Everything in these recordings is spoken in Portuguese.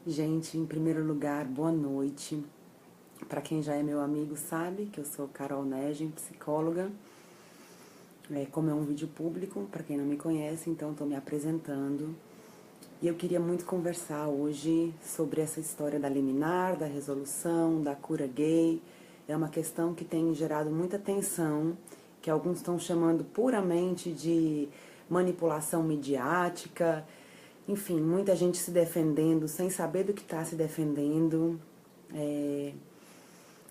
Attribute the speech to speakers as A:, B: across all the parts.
A: Gente, em primeiro lugar, boa noite. Para quem já é meu amigo sabe que eu sou Carol Negem, psicóloga. Como é um vídeo público, para quem não me conhece, então estou me apresentando. E eu queria muito conversar hoje sobre essa história da liminar, da resolução, da cura gay. É uma questão que tem gerado muita tensão, que alguns estão chamando puramente de manipulação midiática. Enfim, muita gente se defendendo sem saber do que está se defendendo,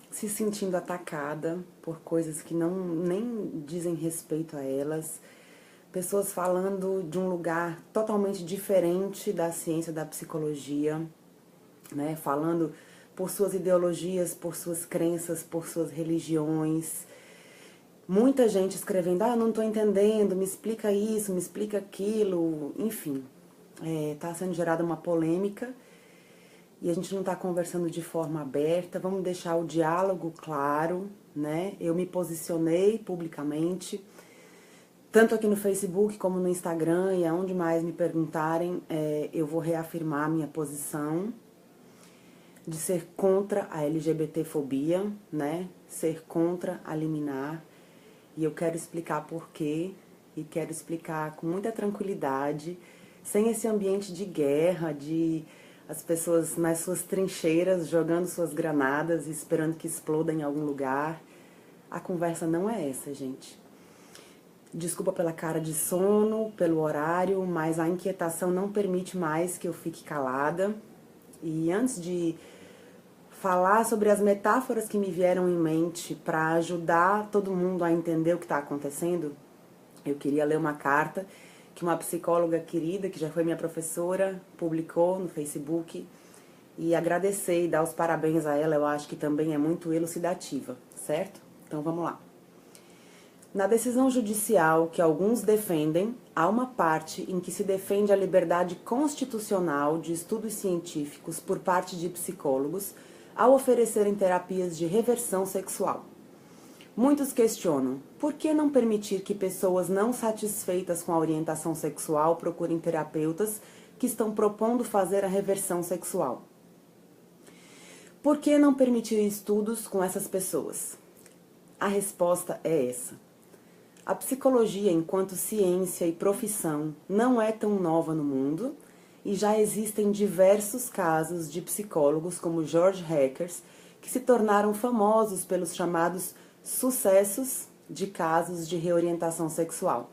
A: se sentindo atacada por coisas que não nem dizem respeito a elas. Pessoas falando de um lugar totalmente diferente da ciência da psicologia, né? Falando por suas ideologias, por suas crenças, por suas religiões. Muita gente escrevendo, não estou entendendo, me explica isso, me explica aquilo, enfim. Está sendo gerada uma polêmica e a gente não está conversando de forma aberta. Vamos deixar o diálogo claro, né? Eu me posicionei publicamente, tanto aqui no Facebook como no Instagram, e aonde mais me perguntarem, eu vou reafirmar a minha posição de ser contra a LGBTfobia, né? Ser contra a liminar. E eu quero explicar por quê, e quero explicar com muita tranquilidade, sem esse ambiente de guerra, de as pessoas nas suas trincheiras jogando suas granadas e esperando que exploda em algum lugar. A conversa não é essa, gente. Desculpa pela cara de sono, pelo horário, mas a inquietação não permite mais que eu fique calada. E antes de falar sobre as metáforas que me vieram em mente para ajudar todo mundo a entender o que está acontecendo, eu queria ler uma carta que uma psicóloga querida, que já foi minha professora, publicou no Facebook, e agradecer e dar os parabéns a ela. Eu acho que também é muito elucidativa, certo? Então vamos lá. Na decisão judicial que alguns defendem, há uma parte em que se defende a liberdade constitucional de estudos científicos por parte de psicólogos ao oferecerem terapias de reversão sexual. Muitos questionam, por que não permitir que pessoas não satisfeitas com a orientação sexual procurem terapeutas que estão propondo fazer a reversão sexual? Por que não permitir estudos com essas pessoas? A resposta é essa. A psicologia, enquanto ciência e profissão, não é tão nova no mundo e já existem diversos casos de psicólogos como George Hackers que se tornaram famosos pelos chamados sucessos de casos de reorientação sexual.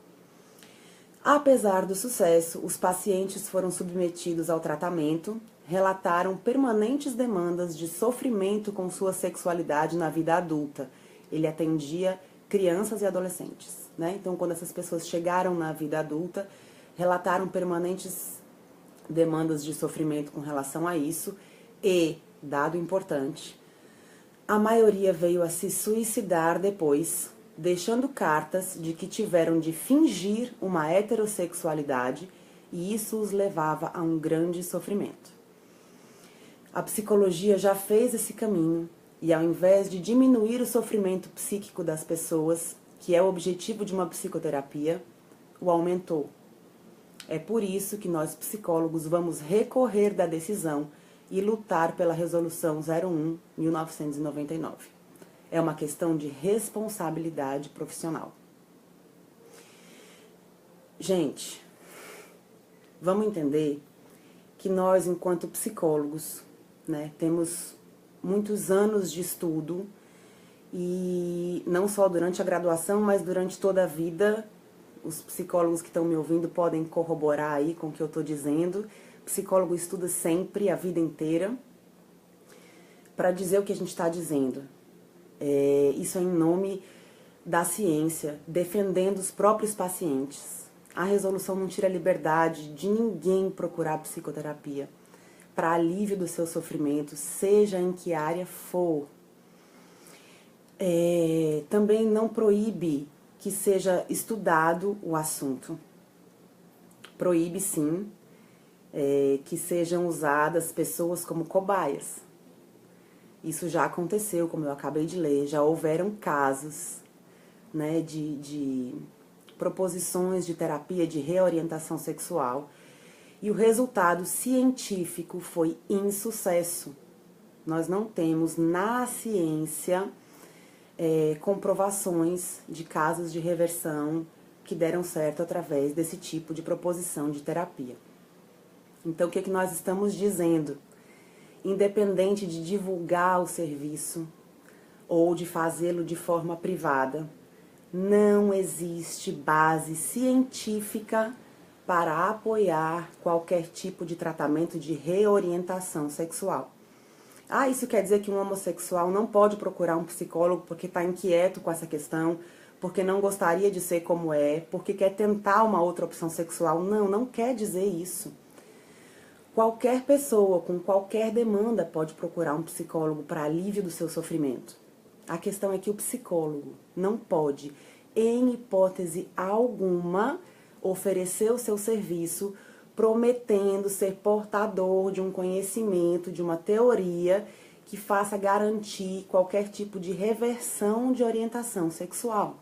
A: Apesar do sucesso, os pacientes foram submetidos ao tratamento, relataram permanentes demandas de sofrimento com sua sexualidade na vida adulta. Ele atendia crianças e adolescentes, né? Então, quando essas pessoas chegaram na vida adulta, relataram permanentes demandas de sofrimento com relação a isso e, dado importante, a maioria veio a se suicidar depois, deixando cartas de que tiveram de fingir uma heterossexualidade e isso os levava a um grande sofrimento. A psicologia já fez esse caminho e, ao invés de diminuir o sofrimento psíquico das pessoas, que é o objetivo de uma psicoterapia, o aumentou. É por isso que nós psicólogos vamos recorrer da decisão e lutar pela Resolução 01/1999. É uma questão de responsabilidade profissional. Gente, vamos entender que nós, enquanto psicólogos, né, temos muitos anos de estudo e não só durante a graduação, mas durante toda a vida. Os psicólogos que estão me ouvindo podem corroborar aí com o que eu estou dizendo. O psicólogo estuda sempre, a vida inteira, para dizer o que a gente está dizendo. Isso é em nome da ciência, defendendo os próprios pacientes. A resolução não tira a liberdade de ninguém procurar psicoterapia para alívio do seu sofrimento, seja em que área for. Também não proíbe que seja estudado o assunto. Proíbe, sim, que sejam usadas pessoas como cobaias. Isso já aconteceu, como eu acabei de ler, já houveram casos, né, de proposições de terapia de reorientação sexual E o resultado científico foi insucesso. Nós não temos na ciência comprovações de casos de reversão que deram certo através desse tipo de proposição de terapia. Então, o que nós estamos dizendo? Independente de divulgar o serviço ou de fazê-lo de forma privada, não existe base científica para apoiar qualquer tipo de tratamento de reorientação sexual. Ah, isso quer dizer que um homossexual não pode procurar um psicólogo porque está inquieto com essa questão, porque não gostaria de ser como é, porque quer tentar uma outra opção sexual. Não, não quer dizer isso. Qualquer pessoa com qualquer demanda pode procurar um psicólogo para alívio do seu sofrimento. A questão é que o psicólogo não pode, em hipótese alguma, oferecer o seu serviço prometendo ser portador de um conhecimento, de uma teoria que faça garantir qualquer tipo de reversão de orientação sexual.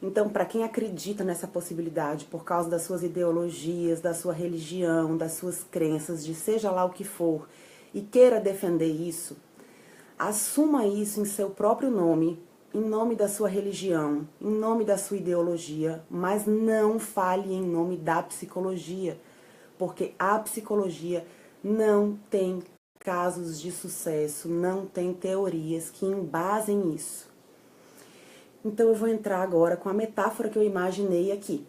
A: Então, para quem acredita nessa possibilidade por causa das suas ideologias, da sua religião, das suas crenças, de seja lá o que for, e queira defender isso, assuma isso em seu próprio nome, em nome da sua religião, em nome da sua ideologia, mas não fale em nome da psicologia, porque a psicologia não tem casos de sucesso, não tem teorias que embasem isso. Então eu vou entrar agora com a metáfora que eu imaginei aqui.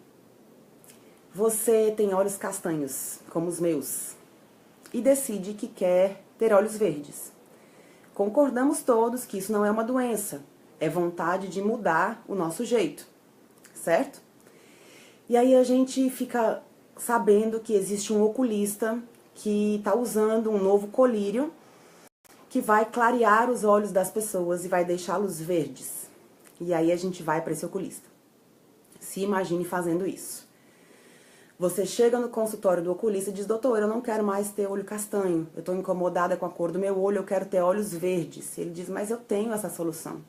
A: Você tem olhos castanhos, como os meus, e decide que quer ter olhos verdes. Concordamos todos que isso não é uma doença, é vontade de mudar o nosso jeito, certo? E aí a gente fica sabendo que existe um oculista que está usando um novo colírio que vai clarear os olhos das pessoas e vai deixá-los verdes. E aí a gente vai para esse oculista. Se imagine fazendo isso. Você chega no consultório do oculista e diz: doutor, eu não quero mais ter olho castanho, eu estou incomodada com a cor do meu olho, eu quero ter olhos verdes. Ele diz: mas eu tenho essa solução.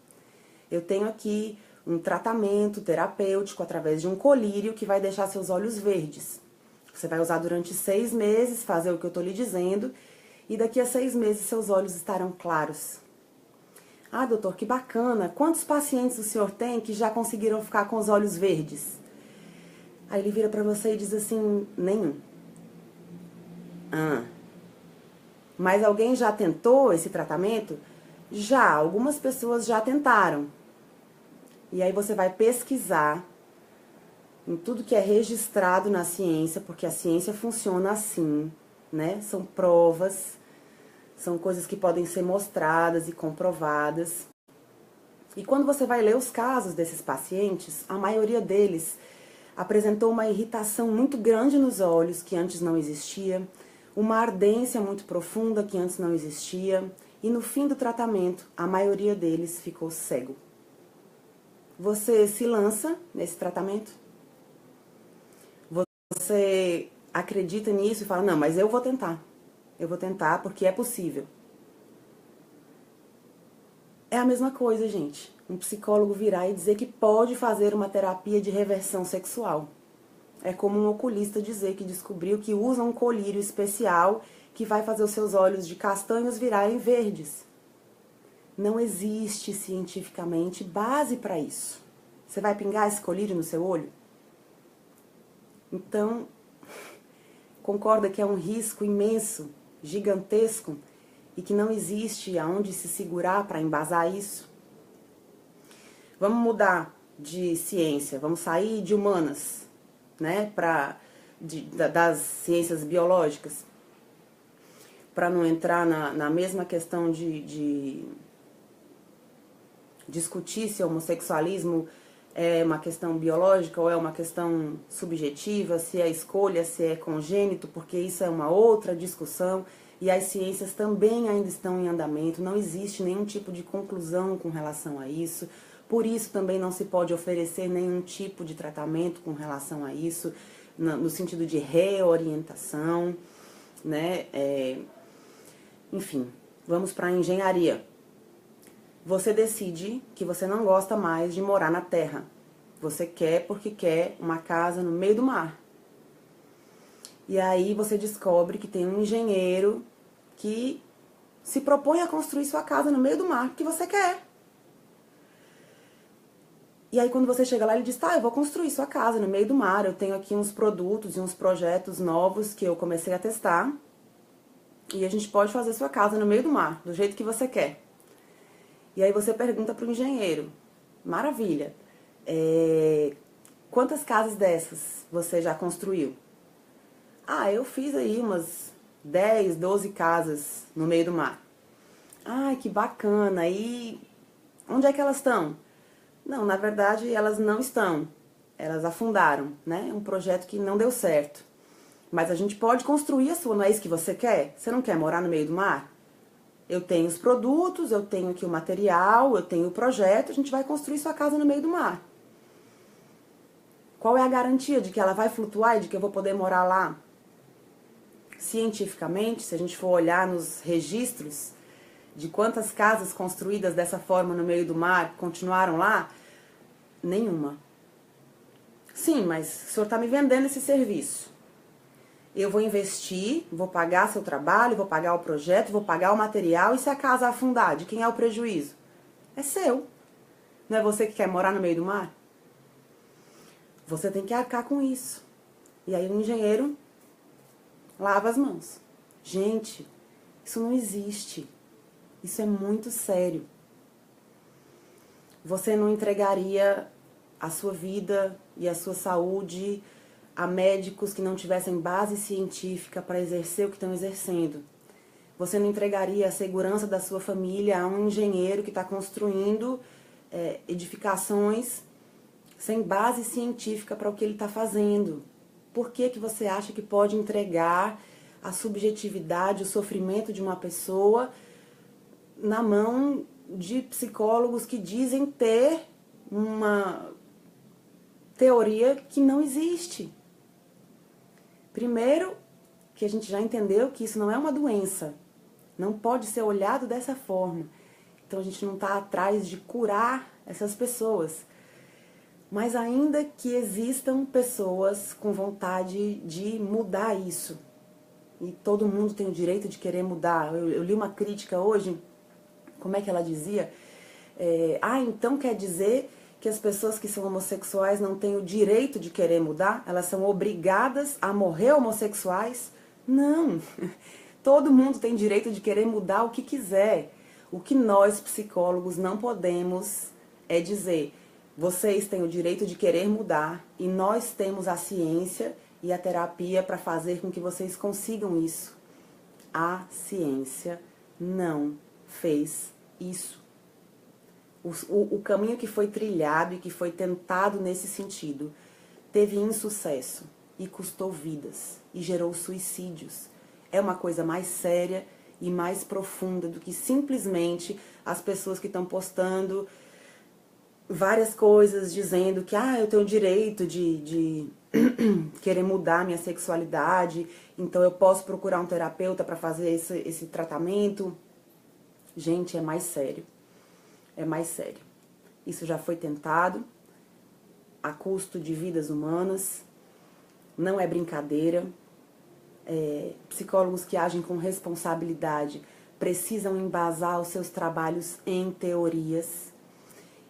A: Eu tenho aqui um tratamento terapêutico através de um colírio que vai deixar seus olhos verdes. Você vai usar durante 6 meses, fazer o que eu estou lhe dizendo, e daqui a 6 meses seus olhos estarão claros. Ah, doutor, que bacana. Quantos pacientes o senhor tem que já conseguiram ficar com os olhos verdes? Aí ele vira para você e diz assim: nenhum. Mas alguém já tentou esse tratamento? Já, algumas pessoas já tentaram. E aí você vai pesquisar em tudo que é registrado na ciência, porque a ciência funciona assim, né? São provas, são coisas que podem ser mostradas e comprovadas. E quando você vai ler os casos desses pacientes, a maioria deles apresentou uma irritação muito grande nos olhos, que antes não existia, uma ardência muito profunda, que antes não existia, e no fim do tratamento, a maioria deles ficou cego. Você se lança nesse tratamento? Você acredita nisso e fala: não, mas eu vou tentar. Eu vou tentar porque é possível. É a mesma coisa, gente. Um psicólogo virar e dizer que pode fazer uma terapia de reversão sexual. É como um oculista dizer que descobriu que usa um colírio especial que vai fazer os seus olhos de castanhos virarem verdes. Não existe cientificamente base para isso. Você vai pingar esse colírio no seu olho? Então, concorda que é um risco imenso, gigantesco, e que não existe aonde se segurar para embasar isso? Vamos mudar de ciência, vamos sair de humanas, né, das ciências biológicas, para não entrar na mesma questão de discutir se o homossexualismo é uma questão biológica ou é uma questão subjetiva, se é escolha, se é congênito, porque isso é uma outra discussão e as ciências também ainda estão em andamento, não existe nenhum tipo de conclusão com relação a isso, por isso também não se pode oferecer nenhum tipo de tratamento com relação a isso, no sentido de reorientação, né? Enfim, vamos para a engenharia. Você decide que você não gosta mais de morar na terra. Você quer porque quer uma casa no meio do mar. E aí você descobre que tem um engenheiro que se propõe a construir sua casa no meio do mar, porque você quer. E aí quando você chega lá, ele diz, tá, eu vou construir sua casa no meio do mar, eu tenho aqui uns produtos e uns projetos novos que eu comecei a testar, e a gente pode fazer sua casa no meio do mar, do jeito que você quer. E aí você pergunta pro engenheiro, maravilha, quantas casas dessas você já construiu? Ah, eu fiz aí umas 10, 12 casas no meio do mar. Ai, que bacana, e onde é que elas estão? Não, na verdade elas não estão. Elas afundaram, né? Um projeto que não deu certo. Mas a gente pode construir a sua, não é isso que você quer? Você não quer morar no meio do mar? Eu tenho os produtos, eu tenho aqui o material, eu tenho o projeto, a gente vai construir sua casa no meio do mar. Qual é a garantia de que ela vai flutuar e de que eu vou poder morar lá? Cientificamente, se a gente for olhar nos registros de quantas casas construídas dessa forma no meio do mar continuaram lá, nenhuma. Sim, mas o senhor está me vendendo esse serviço. Eu vou investir, vou pagar seu trabalho, vou pagar o projeto, vou pagar o material, e se a casa afundar, de quem é o prejuízo? É seu. Não é você que quer morar no meio do mar? Você tem que arcar com isso. E aí o engenheiro lava as mãos. Gente, isso não existe. Isso é muito sério. Você não entregaria a sua vida e a sua saúde a médicos que não tivessem base científica para exercer o que estão exercendo. Você não entregaria a segurança da sua família a um engenheiro que está construindo edificações sem base científica para o que ele está fazendo. Por que que você acha que pode entregar a subjetividade, o sofrimento de uma pessoa na mão de psicólogos que dizem ter uma teoria que não existe? Primeiro, que a gente já entendeu que isso não é uma doença, não pode ser olhado dessa forma. Então a gente não está atrás de curar essas pessoas. Mas ainda que existam pessoas com vontade de mudar isso, e todo mundo tem o direito de querer mudar. Eu li uma crítica hoje, como é que ela dizia? Então quer dizer que as pessoas que são homossexuais não têm o direito de querer mudar? Elas são obrigadas a morrer homossexuais? Não! Todo mundo tem direito de querer mudar o que quiser. O que nós, psicólogos, não podemos é dizer: vocês têm o direito de querer mudar e nós temos a ciência e a terapia para fazer com que vocês consigam isso. A ciência não fez isso. O caminho que foi trilhado e que foi tentado nesse sentido teve insucesso e custou vidas e gerou suicídios. É uma coisa mais séria e mais profunda do que simplesmente as pessoas que estão postando várias coisas dizendo que eu tenho o direito de querer mudar minha sexualidade, então eu posso procurar um terapeuta para fazer esse tratamento. Gente, é mais sério. É mais sério. Isso já foi tentado a custo de vidas humanas, não é brincadeira. Psicólogos que agem com responsabilidade precisam embasar os seus trabalhos em teorias,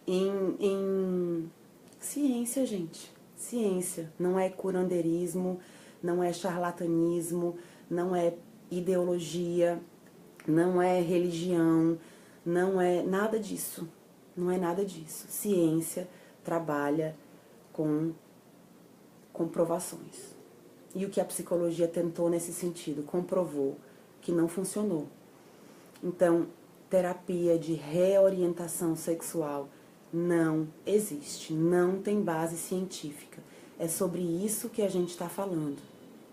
A: em ciência, gente. Ciência. Não é curandeirismo, não é charlatanismo, não é ideologia, não é religião, não é nada disso. Não é nada disso. Ciência trabalha com comprovações. E o que a psicologia tentou nesse sentido? Comprovou que não funcionou. Então, terapia de reorientação sexual não existe, não tem base científica. É sobre isso que a gente está falando,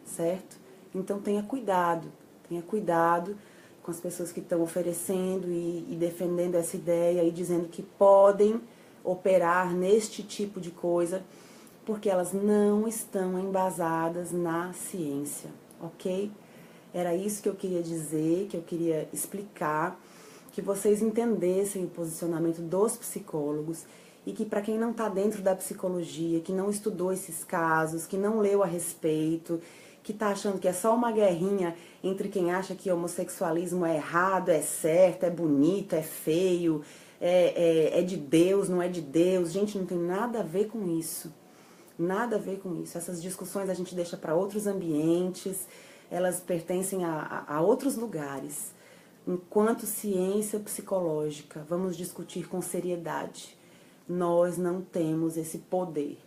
A: certo? Então tenha cuidado com as pessoas que estão oferecendo e defendendo essa ideia e dizendo que podem operar neste tipo de coisa, porque elas não estão embasadas na ciência, ok? Era isso que eu queria dizer, que eu queria explicar, que vocês entendessem o posicionamento dos psicólogos e que para quem não está dentro da psicologia, que não estudou esses casos, que não leu a respeito, que tá achando que é só uma guerrinha entre quem acha que homossexualismo é errado, é certo, é bonito, é feio, é de Deus, não é de Deus. Gente, não tem nada a ver com isso. Nada a ver com isso. Essas discussões a gente deixa para outros ambientes, elas pertencem a outros lugares. Enquanto ciência psicológica, vamos discutir com seriedade. Nós não temos esse poder.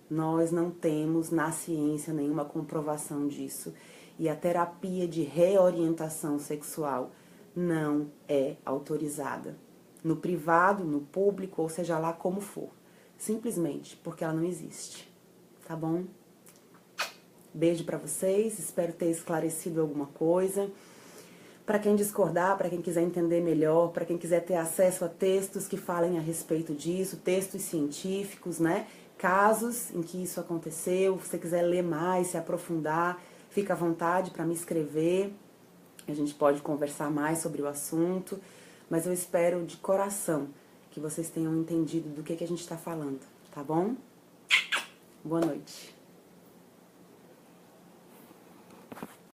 A: Nós não temos na ciência nenhuma comprovação disso. E a terapia de reorientação sexual não é autorizada. No privado, no público, ou seja lá como for. Simplesmente porque ela não existe. Tá bom? Beijo pra vocês, espero ter esclarecido alguma coisa. Para quem discordar, para quem quiser entender melhor, para quem quiser ter acesso a textos que falem a respeito disso, textos científicos, né? Casos em que isso aconteceu, se você quiser ler mais, se aprofundar, fica à vontade para me escrever. A gente pode conversar mais sobre o assunto, mas eu espero de coração que vocês tenham entendido do que a gente está falando, tá bom? Boa noite.